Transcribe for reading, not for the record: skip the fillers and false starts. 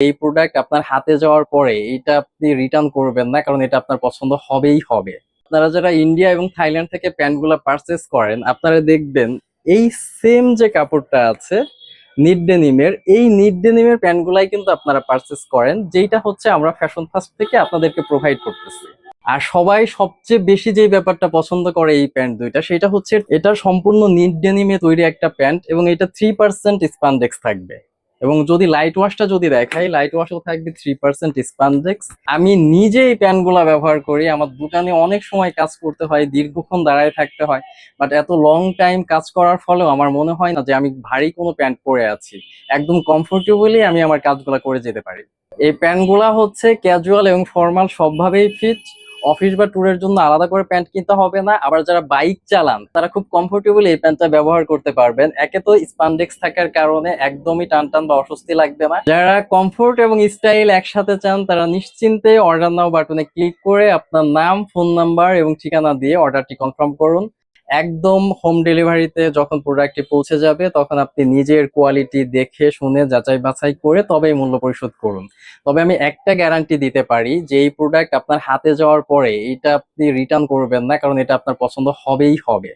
এই প্রোডাক্ট আপনার হাতে যাওয়ার পরে এটা আপনি রিটার্ন করবেন না, কারণ এটা আপনার পছন্দ হবেই হবে। আপনারা যারা ইন্ডিয়া এবং থাইল্যান্ড থেকে প্যান্টগুলো পারচেস করেন, আপনারা দেখবেন এই সেম যে কাপড়টা আছে নিট ডেনিমের, এই নিট ডেনিমের প্যান্টগুলাই কিন্তু আপনারা পারচেস করেন, যেটা হচ্ছে আমরা ফ্যাশন ফার্স্ট থেকে আপনাদেরকে প্রোভাইড করতেছি। আর সবাই সবচেয়ে বেশি যে ব্যাপারটা পছন্দ করে এই প্যান্ট দুইটা, সেটা হচ্ছে এটা সম্পূর্ণ নিট ডেনিমে তৈরি একটা প্যান্ট, এবং এটা 3% স্পানডেক্স থাকবে। এবং যদি লাইট ওয়াশটা যদি দেখাই, লাইট ওয়াশও থাকবে 3% স্পানডেক্স। আমি নিজে এই প্যান্টগুলা ব্যবহার করি, আমার দোকানে অনেক সময় কাজ করতে হয়, দীর্ঘক্ষণ দাঁড়ায় থাকতে হয়, বাট এত লং টাইম কাজ করার ফলেও আমার মনে হয় না যে আমি ভারী কোনো প্যান্ট পরে আছি। একদম কমফোর্টেবলি আমি আমার কাজগুলা করে যেতে পারি। এই প্যান্টগুলা হচ্ছে ক্যাজুয়াল এবং ফর্মাল সবভাবেই ফিট। অফিস বা ট্যুরের জন্য আলাদা করে প্যান্ট কিনতে হবে না। আবার যারা বাইক চালান তারা খুব কমফোর্টেবল এই প্যান্টটা ব্যবহার করতে পারবেন। একে তো স্পানডেক্স থাকার কারণে একদমই টান টান বা অস্বস্তি লাগবে না। যারা কমফোর্ট এবং স্টাইল একসাথে চান তারা নিশ্চিন্তে অর্ডার নাও বাটনে ক্লিক করে আপনার নাম, ফোন নাম্বার এবং ঠিকানা দিয়ে অর্ডারটি কনফার্ম করুন। একদম হোম ডেলিভারিতে যখন প্রোডাক্টটি পৌঁছে যাবে তখন আপনি নিজের কোয়ালিটি দেখে শুনে যাচাই বাছাই করে তবেই মূল্য পরিশোধ করুন। তবে আমি একটা গ্যারান্টি দিতে পারি যে এই প্রোডাক্ট আপনার হাতে যাওয়ার পরে এটা আপনি রিটার্ন করবেন না, কারণ এটা আপনার পছন্দ হবেই হবে।